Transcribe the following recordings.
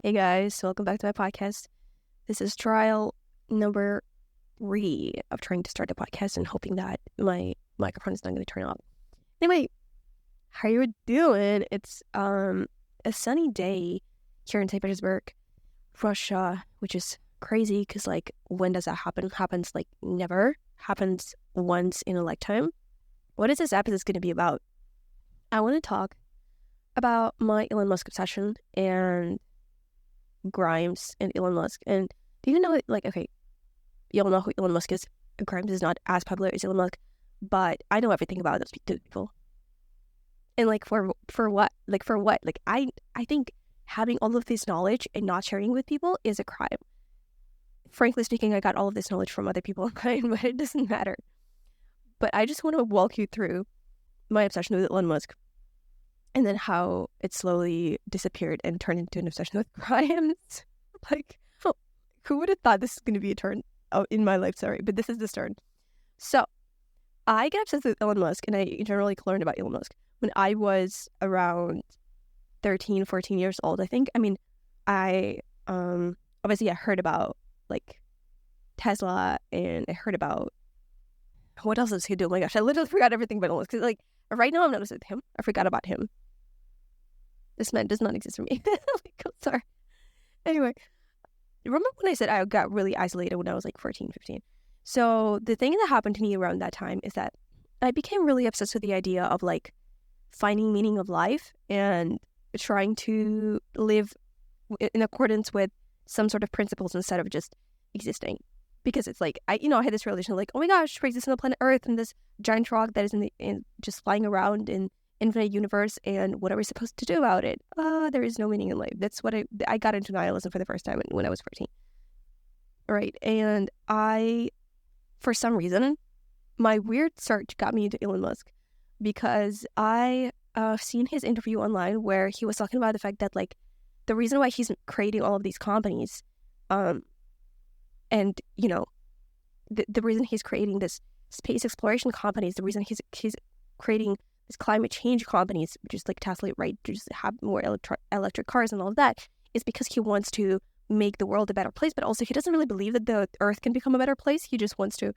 Hey guys, welcome back to my podcast. This is trial number 3 of trying to start a podcast and hoping that my microphone is not going to turn off. Anyway, how you doing? It's a sunny day here in St. Petersburg, Russia, which is crazy because when does that happen? Happens never. Happens once in a lifetime. What is this episode going to be about? I want to talk about my Elon Musk obsession and Grimes and Elon Musk. And do you know, you all know who Elon Musk is. Grimes is not as popular as Elon Musk, but I know everything about those two people. And for what? I think having all of this knowledge and not sharing with people is a crime. Frankly speaking, I got all of this knowledge from other people, but it doesn't matter. But I just want to walk you through my obsession with Elon Musk and then how it slowly disappeared and turned into an obsession with Grimes. Who would have thought this is going to be a turn in my life? Sorry, but this is the start. So, I get obsessed with Elon Musk, and I generally learned about Elon Musk when I was around 13, 14 years old, I think. I mean, I obviously I heard about, Tesla, and I heard about, what else is he doing? Oh my gosh, I literally forgot everything about Elon Musk, because, right now I'm not obsessed with him. I forgot about him. This man does not exist for me. I'm sorry. Anyway, remember when I said I got really isolated when I was 14, 15? So the thing that happened to me around that time is that I became really obsessed with the idea of finding meaning of life and trying to live in accordance with some sort of principles instead of just existing. Because it's I had this realization oh my gosh, we exist on the planet Earth and this giant rock that is just flying around in infinite universe, and what are we supposed to do about it? There is no meaning in life. That's what I got into nihilism for the first time when I was 14. Right, and for some reason, my weird search got me into Elon Musk because I seen his interview online where he was talking about the fact that the reason why he's creating all of these companies, and the reason he's creating this space exploration companies, the reason he's creating this climate change companies, just like Tesla, right, just have more electric cars and all of that, is because he wants to make the world a better place. But also he doesn't really believe that the Earth can become a better place. He just wants to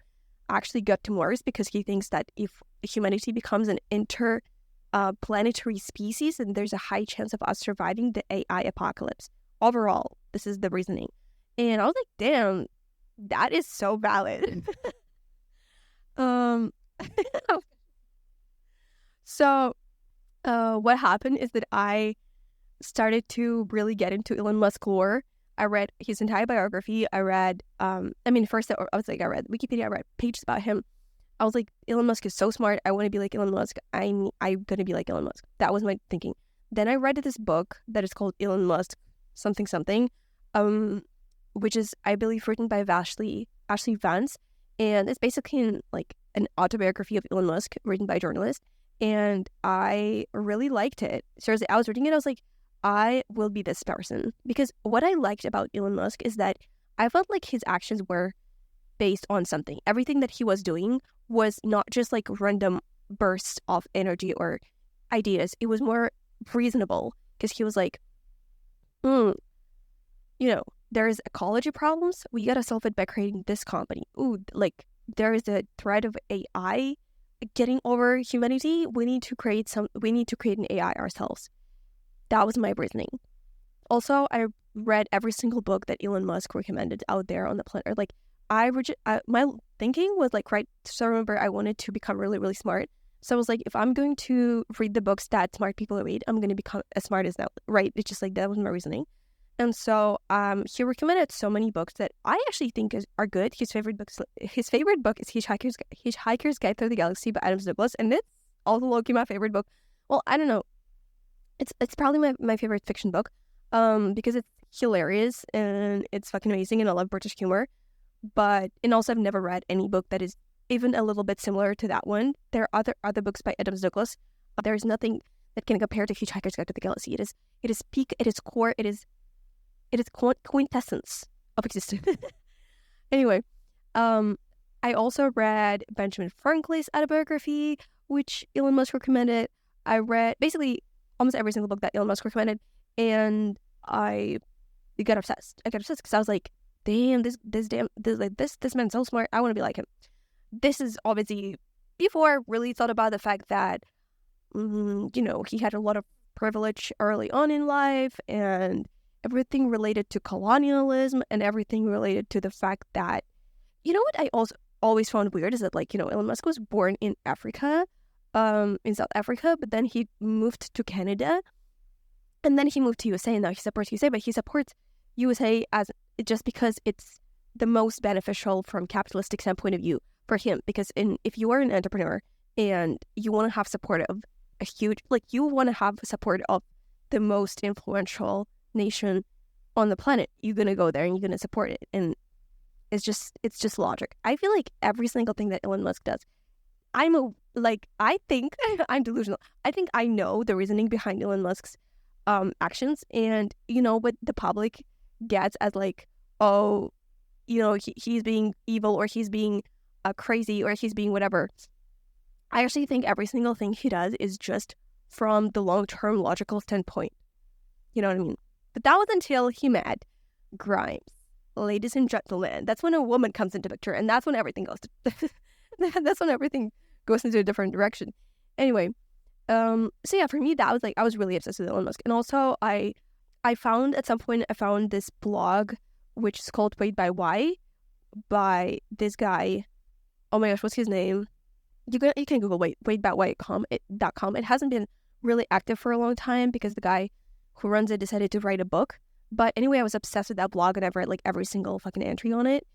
actually get to Mars because he thinks that if humanity becomes an interplanetary species, then there's a high chance of us surviving the AI apocalypse. Overall, this is the reasoning. And I was like, damn, that is so valid. So, what happened is that I started to really get into Elon Musk lore. I read his entire biography. I read, first I read Wikipedia. I read pages about him. I was like, Elon Musk is so smart. I want to be like Elon Musk. I'm gonna be like Elon Musk. That was my thinking. Then I read this book that is called Elon Musk something, which is, I believe, written by Ashley Vance, and it's basically an autobiography of Elon Musk written by a journalist. And I really liked it. Seriously, I was reading it, I was like, I will be this person. Because what I liked about Elon Musk is that I felt like his actions were based on something. Everything that he was doing was not just random bursts of energy or ideas. It was more reasonable because he was there's ecology problems. We gotta solve it by creating this company. There is a threat of AI getting over humanity. We need to create an AI ourselves. That was my reasoning. Also, I read every single book that Elon Musk recommended out there on the planet. My thinking was right. So I remember I wanted to become really, really smart. So I was like, if I'm going to read the books that smart people read, I'm going to become as smart as that. Right? It's just that was my reasoning. And so he recommended so many books that I actually think are good. His favorite book is Hitchhiker's Guide Through the Galaxy by Adam Douglas, and it's also low-key my favorite book. Well, I don't know. It's probably my favorite fiction book because it's hilarious and it's fucking amazing, and I love British humor. And also I've never read any book that is even a little bit similar to that one. There are other books by Adam Douglas. There is nothing that can compare to Hitchhiker's Guide to the Galaxy. It is peak, it is core, it is quintessence of existence. Anyway, I also read Benjamin Franklin's autobiography, which Elon Musk recommended. I read basically almost every single book that Elon Musk recommended, and I got obsessed. I got obsessed because I was like, damn, this man's so smart. I want to be like him. This is obviously before I really thought about the fact that, he had a lot of privilege early on in life, and everything related to colonialism, and everything related to the fact that, what I also always found weird is that, Elon Musk was born in Africa, in South Africa, but then he moved to Canada, and then he moved to USA, and now he supports USA, but he supports USA as just because it's the most beneficial from capitalistic standpoint of view for him. Because if you are an entrepreneur and you want to have support of you want to have support of the most influential nation on the planet, you're gonna go there and you're gonna support it, and it's just logic. I feel like every single thing that Elon Musk does, I think I'm delusional. I think I know the reasoning behind Elon Musk's actions, and what the public gets as he's being evil, or he's being crazy, or he's being whatever. I actually think every single thing he does is just from the long-term logical standpoint. You know what I mean? But that was until he met Grimes. Ladies and gentlemen, that's when a woman comes into picture, and that's when everything goes that's when everything goes into a different direction. Anyway, so yeah, for me, that was I was really obsessed with Elon Musk. And also I found at some point this blog which is called Wait by Why by this guy. Oh my gosh, what's his name? You can Google waitbywhy.com. It hasn't been really active for a long time because the guy who runs it decided to write a book. But anyway, I was obsessed with that blog, and I've read every single fucking entry on it.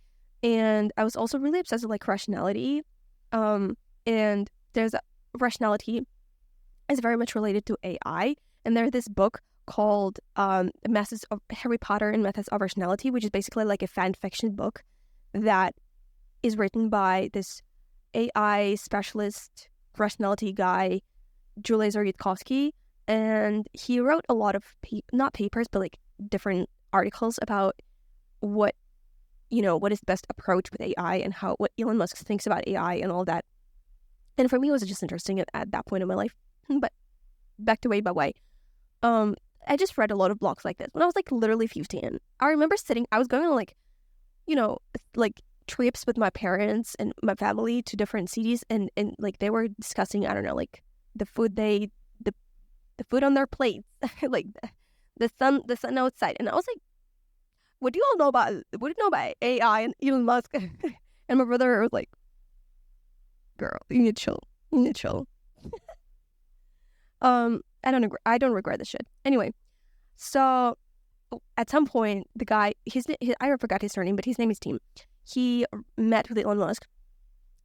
And I was also really obsessed with rationality. And there's rationality is very much related to AI. And there's this book called Methods of Harry Potter and Methods of Rationality, which is basically a fan fiction book that is written by this AI specialist rationality guy, Julius Yudkowsky, and he wrote a lot of not papers, but different articles about what is the best approach with AI and what Elon Musk thinks about AI and all that. And for me, it was just interesting at that point in my life. But back to Wait by Why. I just read a lot of blogs like this when I was literally 15. I remember I was going on trips with my parents and my family to different cities, and they were discussing, I don't know, the food the food on their plates, the sun outside, and I was like, what do you know about AI and Elon Musk? And my brother was like, girl, you need to chill. I don't regret this shit. Anyway, so at some point the guy, I forgot his surname, but his name is Tim. He met with Elon Musk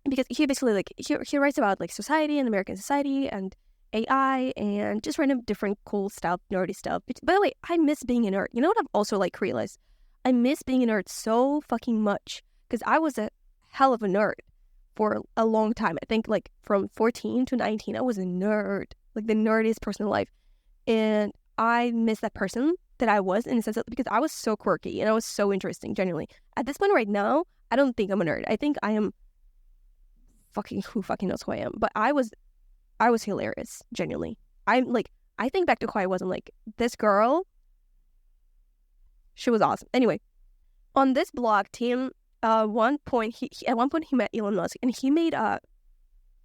because he basically he writes about society and American society and AI and just random different cool stuff, nerdy stuff. But, by the way, I miss being a nerd. You know what I've also realized? I miss being a nerd so fucking much because I was a hell of a nerd for a long time. I think from 14 to 19, I was a nerd, the nerdiest person in life. And I miss that person that I was, in a sense that, because I was so quirky and I was so interesting, genuinely. At this point right now, I don't think I'm a nerd. I think I am who fucking knows who I am. But I was hilarious, genuinely. I think back to who I was, and this girl, she was awesome. Anyway, on this blog, Tim, at one point he met Elon Musk, and he made a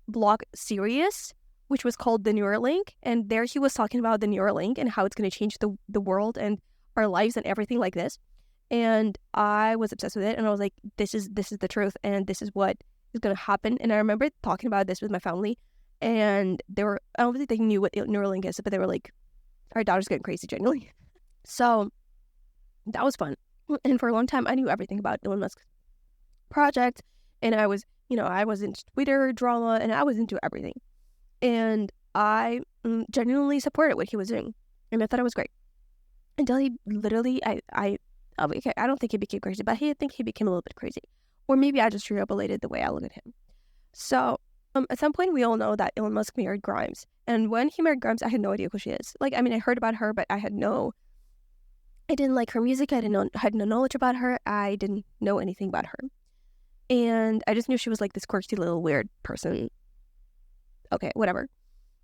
blog series which was called The Neuralink, and there he was talking about the Neuralink and how it's going to change the world and our lives and everything like this. And I was obsessed with it, and I was like, this is the truth, and this is what is going to happen. And I remember talking about this with my family, and I don't think they knew what Neuralink is, but they were like, our daughter's getting crazy, genuinely. So that was fun. And for a long time, I knew everything about Elon Musk's project, and I was into Twitter drama, and I was into everything. And I genuinely supported what he was doing, and I thought it was great. Until he literally, I don't think he became crazy, but I think he became a little bit crazy. Or maybe I just extrapolated the way I look at him. So at some point, we all know that Elon Musk married Grimes. And when he married Grimes, I had no idea who she is. I heard about her, but I didn't like her music. I had no knowledge about her. I didn't know anything about her. And I just knew she was this quirky little weird person. Okay, whatever.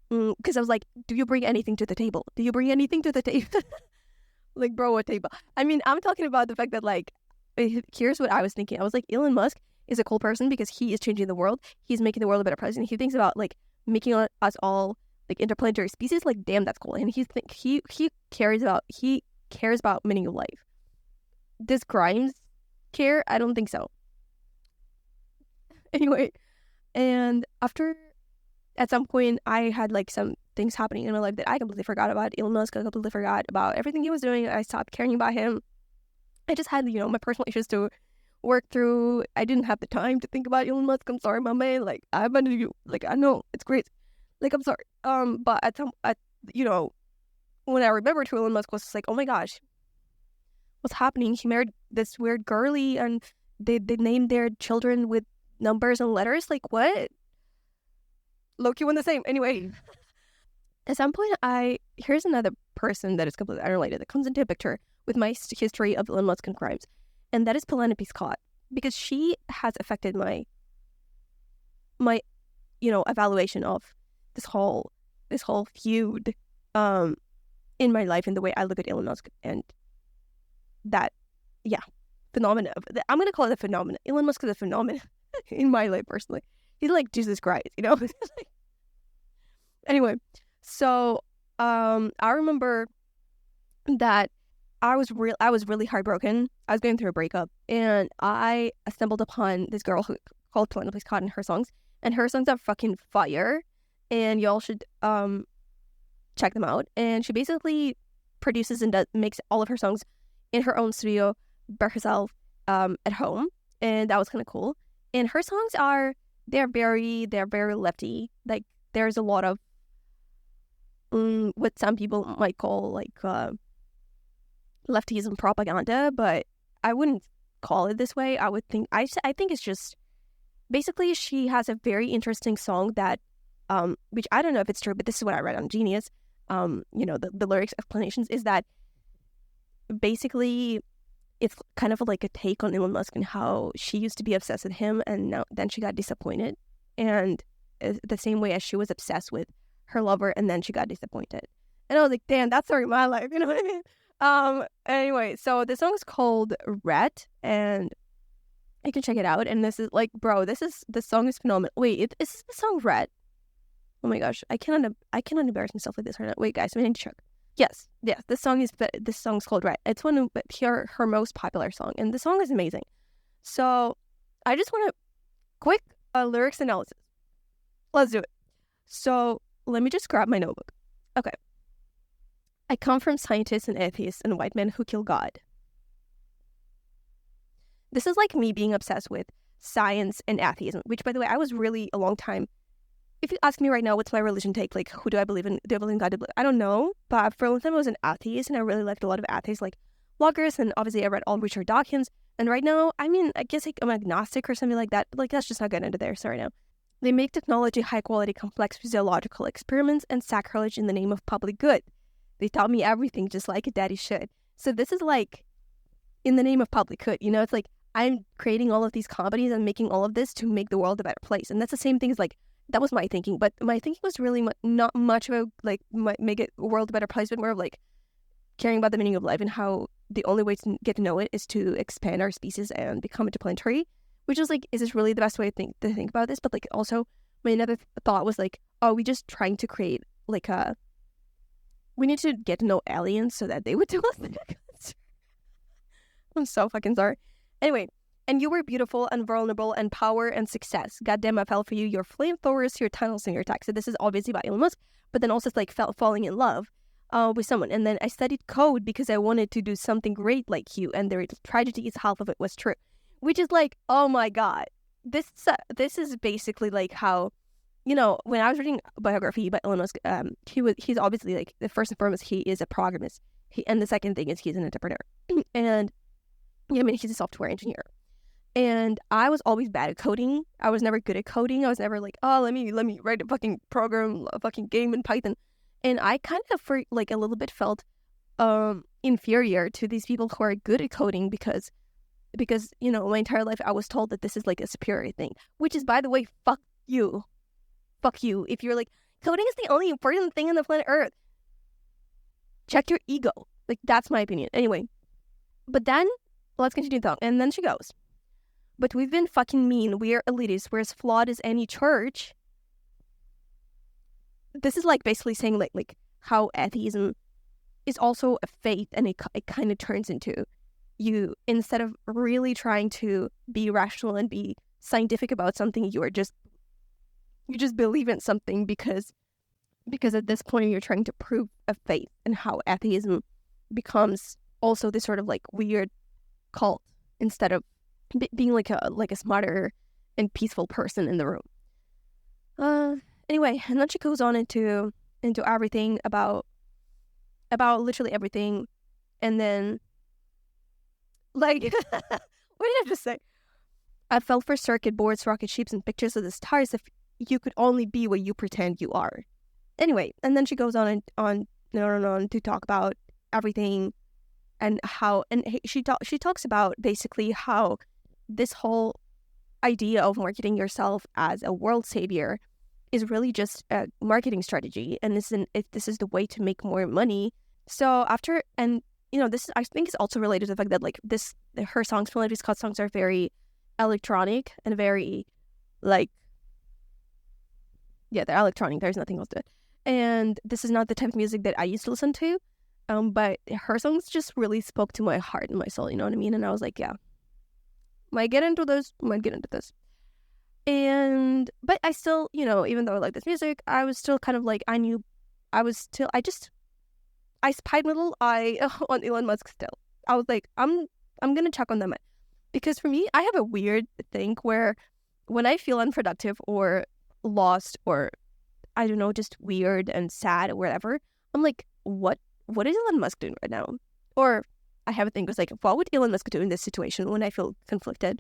Because I was like, do you bring anything to the table? Do you bring anything to the table? Like, bro, what type? I mean, I'm talking about the fact that, like, here's what I was thinking. I was like, Elon Musk is a cool person because he is changing the world. He's making the world a better place. And he thinks about, like, making us all, like, interplanetary species. Like, damn, that's cool. And he cares about meaning of life. Does Grimes care? I don't think so. Anyway, and at some point, I had, like, some things happening in my life that I completely forgot about. Elon Musk, I completely forgot about everything he was doing. I stopped caring about him. I just had, my personal issues to work through. I didn't have the time to think about Elon Musk. I'm sorry, my man. Like, I abandoned you. Like, I know it's great. Like, I'm sorry. But when I remembered who Elon Musk was, it's like, oh my gosh, what's happening? He married this weird girly, and they named their children with numbers and letters. Like, what? Loki won the same. Anyway, at some point, here's another person that is completely unrelated that comes into a picture with my history of Elon Musk and crimes, and that is Penelope Scott, because she has affected my evaluation of this whole feud in my life, in the way I look at Elon Musk, and that phenomena. I'm gonna call it a phenomenon. Elon Musk is a phenomenon in my life personally. He's like Jesus Christ, Anyway, so I remember that I was really heartbroken. I was going through a breakup, and I stumbled upon this girl called Penelope Scott and her songs, and her songs are fucking fire, and y'all should check them out. And she basically produces and makes all of her songs in her own studio by herself at home, and that was kind of cool. And her songs they're very lefty. Like, there's a lot of what some people might call, like, leftism propaganda, but I wouldn't call it this way. I think it's just basically she has a very interesting song that which I don't know if it's true, but this is what I read on Genius. The lyrics explanations is that basically it's kind of like a take on Elon Musk and how she used to be obsessed with him, and then she got disappointed, and the same way as she was obsessed with her lover, and then she got disappointed. And I was like, damn, that's story of my life, you know what I mean? Anyway, so the song is called Red, and you can check it out. And this is like, bro, this song is phenomenal. Wait, is the song Red? Oh my gosh, I cannot embarrass myself like this right now. Wait, guys, I need to check. Yes, this song's called Red. It's one of her most popular song, and the song is amazing. So I just want to quick lyrics analysis. Let's do it. So let me just grab my notebook. Okay. I come from scientists and atheists and white men who kill God. This is like me being obsessed with science and atheism, which, by the way, I was really a long time. If you ask me right now, what's my religion take? Like, who do I believe in? Do I believe in God? I don't know. But for a long time, I was an atheist, and I really liked a lot of atheists, like bloggers, and obviously I read all Richard Dawkins. And right now, I mean, I guess I'm agnostic or something like that. But, like, that's just not getting into there. Sorry now. They make technology high-quality, complex physiological experiments and sacrilege in the name of public good. They taught me everything just like a daddy should. So this is like, in the name of public good, it's like I'm creating all of these companies and making all of this to make the world a better place. And that's the same thing as, like, that was my thinking. But my thinking was really not much about, like, make it a world a better place, but more of, like, caring about the meaning of life and how the only way to get to know it is to expand our species and become interplanetary. Which is like, is this really the best way to think about this? But, like, also my another thought was like, oh, we just trying to create like we need to get to know aliens so that they would do us. I'm so fucking sorry. Anyway, and you were beautiful and vulnerable and power and success. Goddamn, I fell for you. Your flamethrowers, your tunnels, and your attacks. So this is obviously about Elon Musk, but then also it's like falling in love with someone. And then I studied code because I wanted to do something great like you, and the tragedy is half of it was true. Which is like, oh my God, this is basically like how, when I was reading a biography by Elon Musk, he's obviously, like, the first and foremost, he is a programmist. And the second thing is he's an entrepreneur. And he's a software engineer. And I was always bad at coding. I was never good at coding. I was never like, oh, let me write a fucking program, a fucking game in Python. And I kind of, for like, a little bit felt inferior to these people who are good at coding because my entire life I was told that this is like a superior thing, which is, by the way, fuck you. If you're like, coding is the only important thing on the planet Earth, check your ego. Like, that's my opinion. Anyway, but then, let's continue the talk. And then she goes, but we've been fucking mean. We're elitist. We're as flawed as any church. This is like basically saying like how atheism is also a faith, and it kind of turns into you, instead of really trying to be rational and be scientific about something, you just believe in something because at this point you're trying to prove a faith, and how atheism becomes also this sort of like weird cult instead of being like a smarter and peaceful person in the room. Anyway, and then she goes on into everything about literally everything, and then like what did I just say? I fell for circuit boards, rocket ships, and pictures of the stars. If you could only be what you pretend you are. Anyway, and then she goes on to talk about everything, and how, and she talks about basically how this whole idea of marketing yourself as a world savior is really just a marketing strategy, and this is the way to make more money. So after, and this I think is also related to the fact that like her songs, Melody Scott's songs, are very electronic and very like, yeah, they're electronic. There's nothing else to it. And this is not the type of music that I used to listen to. But her songs just really spoke to my heart and my soul, you know what I mean? And I was like, yeah, might get into this. But I still, even though I like this music, I was still kind of like, I spied my little eye on Elon Musk still. I was like, I'm going to check on them. Because for me, I have a weird thing where when I feel unproductive or lost or, I don't know, just weird and sad or whatever, I'm like, what is Elon Musk doing right now? Or I have a thing that's like, what would Elon Musk do in this situation when I feel conflicted?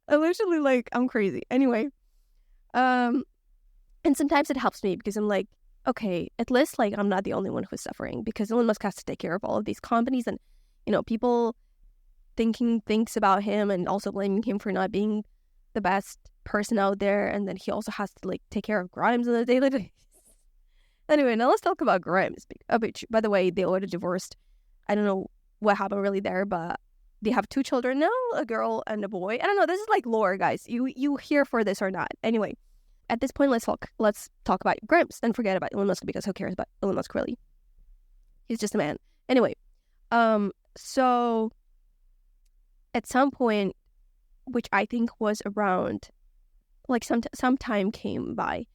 I literally like, I'm crazy. Anyway, and sometimes it helps me because I'm like, okay, at least like I'm not the only one who's suffering, because Elon Musk has to take care of all of these companies and, people thinking things about him and also blaming him for not being the best person out there. And then he also has to like take care of Grimes on a daily basis. Anyway, now let's talk about Grimes. By the way, they already divorced. I don't know what happened really there, but they have 2 children now, a girl and a boy. I don't know. This is like lore, guys. You here for this or not? Anyway, at this point, let's talk about Grimes and forget about Elon Musk, because who cares about Elon Musk really? He's just a man. Anyway, so at some point, which I think was around, like some time came by,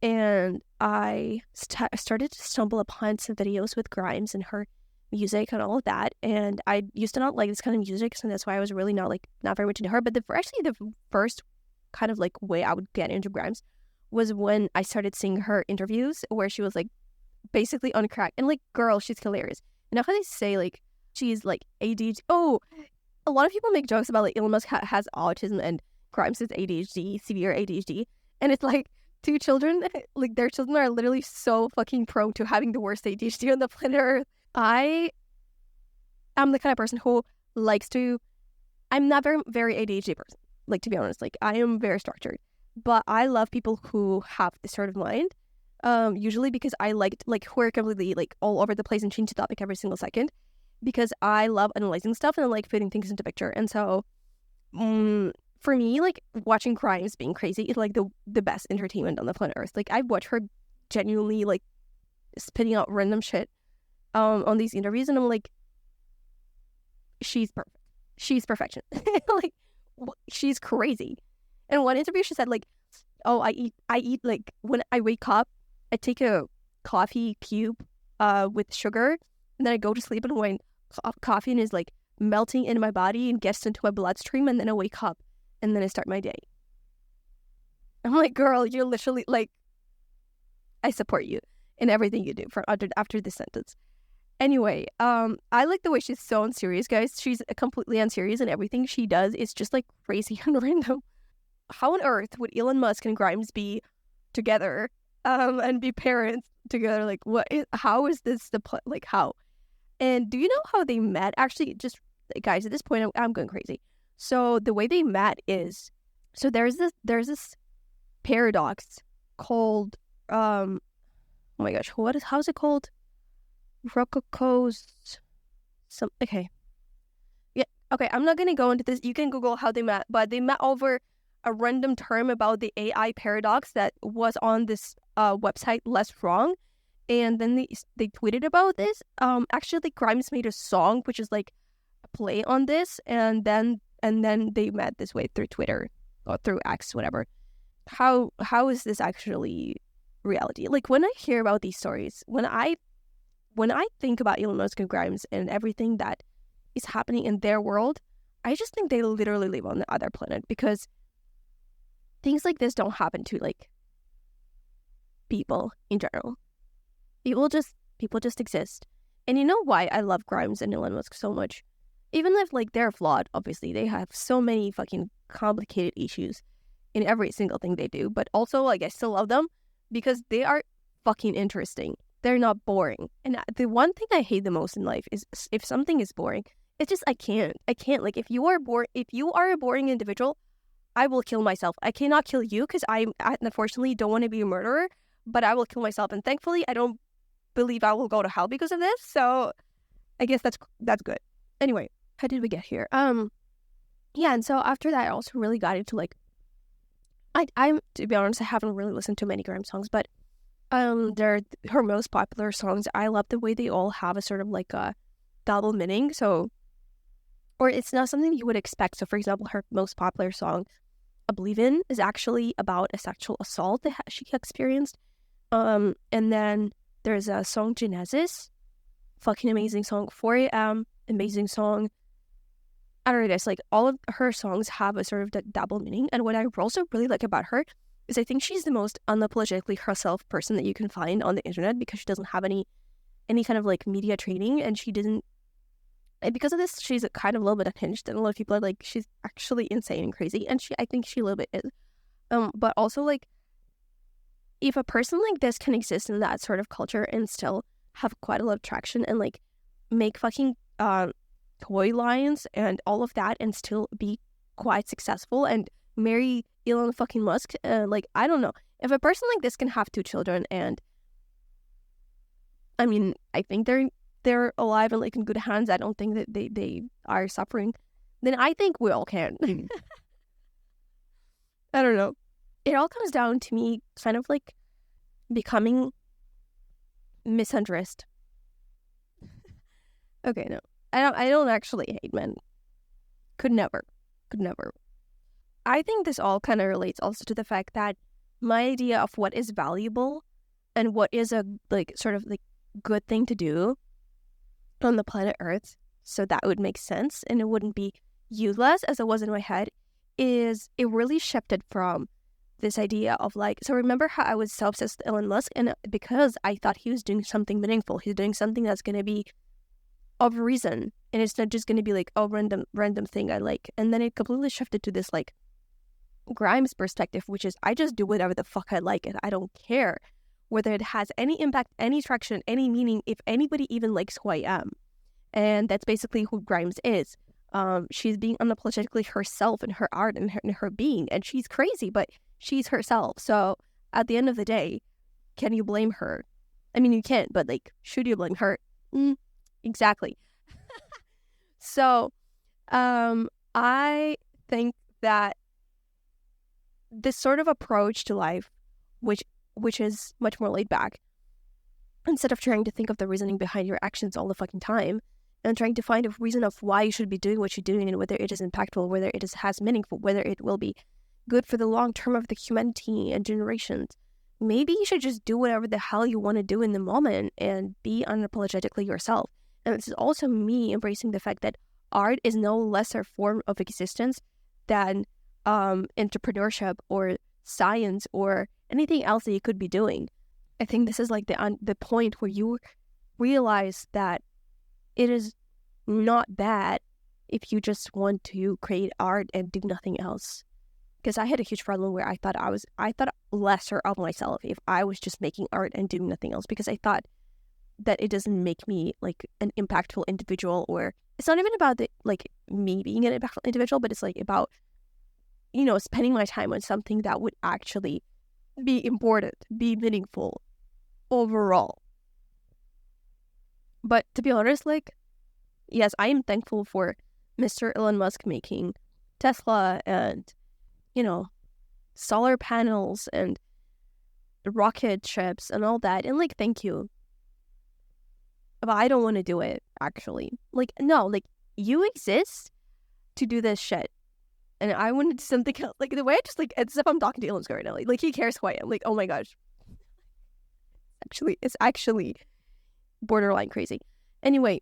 and I started to stumble upon some videos with Grimes and her music and all of that. And I used to not like this kind of music, so that's why I was really not very much into her. But the first kind of like way I would get into Grimes was when I started seeing her interviews where she was like basically on crack. And like, girl, she's hilarious. You know how they say like she's like ADHD? Oh, a lot of people make jokes about like Elon Musk has autism and Grimes has ADHD, severe ADHD. And it's like 2 children, like their children are literally so fucking prone to having the worst ADHD on the planet Earth. I am the kind of person who likes to, I'm not very ADHD person, like, to be honest. Like, I am very structured, but I love people who have this sort of mind, usually because I like who are completely like all over the place and change the topic every single second, because I love analyzing stuff and I like putting things into picture. And so for me, like, watching Grimes being crazy is like the best entertainment on the planet Earth. Like, I watch her genuinely like spitting out random shit on these interviews, and I'm like, she's perfect. She's perfection. Like, she's crazy. In one interview, she said like, oh, I eat like, when I wake up, I take a coffee cube with sugar, and then I go to sleep, and when caffeine is like melting in my body and gets into my bloodstream, and then I wake up and then I start my day. I'm like, girl, you're literally like, I support you in everything you do after this sentence. Anyway, I like the way she's so unserious, guys. She's completely unserious, and everything she does is just like crazy and random. How on earth would Elon Musk and Grimes be together and be parents together? Like, how is this like, how? And do you know how they met? Actually, just guys, at this point, I'm going crazy. So the way they met is, so there's this paradox called, oh my gosh, how's it called? Rococo's okay. Yeah, okay, I'm not gonna go into this. You can Google how they met, but they met over a random term about the AI paradox that was on this website Less Wrong. And then they tweeted about this. Actually, Grimes made a song which is like a play on this, and then they met this way through Twitter or through X, whatever. How is this actually reality? Like, when I hear about these stories, when I think about Elon Musk and Grimes and everything that is happening in their world, I just think they literally live on the other planet, because things like this don't happen to like people in general. People just exist. And you know why I love Grimes and Elon Musk so much? Even if like they're flawed, obviously, they have so many fucking complicated issues in every single thing they do. But also, like, I still love them because they are fucking interesting. They're not boring. And the one thing I hate the most in life is if something is boring, it's just I can't. Like, if you are a boring individual, I will kill myself. I cannot kill you because I unfortunately don't want to be a murderer, but I will kill myself. And thankfully, I don't believe I will go to hell because of this. So I guess that's good. Anyway, how did we get here? Yeah, and so after that, I also really got into like, I'm to be honest, I haven't really listened to many Grimes songs, but they're her most popular songs. I love the way they all have a sort of like a double meaning. So, or it's not something you would expect. So, for example, her most popular song, "I Believe In," is actually about a sexual assault that she experienced. And then there's a song Genesis, fucking amazing song. 4 a.m., amazing song. I don't know, guys, like all of her songs have a sort of double meaning. And what I also really like about her is I think she's the most unapologetically herself person that you can find on the internet, because she doesn't have any kind of like media training, and and because of this, she's kind of a little bit unhinged, and a lot of people are like, she's actually insane and crazy, and I think she a little bit is. But also, like, if a person like this can exist in that sort of culture and still have quite a lot of traction and like make fucking toy lines and all of that and still be quite successful and marry Elon fucking Musk, like, I don't know. If a person like this can have 2 children, and I mean, I think they're alive and like in good hands, I don't think that they are suffering, then I think we all can. I don't know. It all comes down to me kind of like becoming misandrist. Okay, no. I don't actually hate men. Could never. I think this all kind of relates also to the fact that my idea of what is valuable and what is a like sort of like good thing to do on the planet Earth, so that would make sense and it wouldn't be useless as it was in my head, is it really shifted from this idea of like, so remember how I was so obsessed with Elon Musk, and because I thought he was doing something meaningful, he's doing something that's going to be of reason, and it's not just going to be like, oh, random thing I like. And then it completely shifted to this like Grimes perspective, which is I just do whatever the fuck I like, and I don't care whether it has any impact, any traction, any meaning, if anybody even likes who I am. And that's basically who Grimes is. She's being unapologetically herself in her art and her being, and she's crazy, but she's herself. So at the end of the day, can you blame her? I mean, you can't, but like, should you blame her? Exactly. So I think that this sort of approach to life, which is much more laid back, instead of trying to think of the reasoning behind your actions all the fucking time and trying to find a reason of why you should be doing what you're doing and whether it is impactful, whether it has meaningful, whether it will be good for the long term of the humanity and generations, maybe you should just do whatever the hell you want to do in the moment and be unapologetically yourself. And this is also me embracing the fact that art is no lesser form of existence than entrepreneurship or science or anything else that you could be doing. I think this is like the point where you realize that it is not bad if you just want to create art and do nothing else. Because I had a huge problem where I thought lesser of myself if I was just making art and doing nothing else, because I thought that it doesn't make me like an impactful individual, or it's not even about like me being an impactful individual, but it's like about, you know, spending my time on something that would actually be important, be meaningful overall. But to be honest, like, yes, I am thankful for Mr. Elon Musk making Tesla and, you know, solar panels and rocket ships and all that. And, like, thank you. But I don't want to do it, actually. Like, no, like, you exist to do this shit. And I want to do something else. Like, the way I just, like, it's as if I'm talking to Elon Musk right now. Like, he cares who I am. Like, oh my gosh. It's actually borderline crazy. Anyway,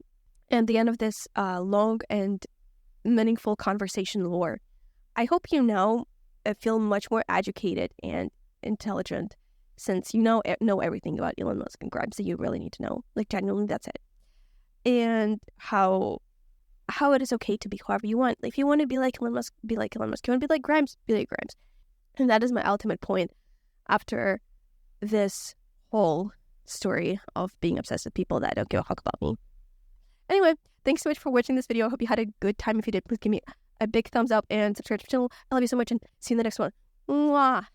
at the end of this long and meaningful conversation lore, I hope you now feel much more educated and intelligent, since you know everything about Elon Musk and Grimes that you really need to know. Like, genuinely, that's it. And how it is okay to be whoever you want. Like, if you want to be like Elon Musk, be like Elon Musk. If you want to be like Grimes, be like Grimes. And that is my ultimate point after this whole story of being obsessed with people that don't give a fuck about me. Anyway, thanks so much for watching this video. I hope you had a good time. If you did, please give me a big thumbs up and subscribe to the channel. I love you so much, and see you in the next one. Mwah!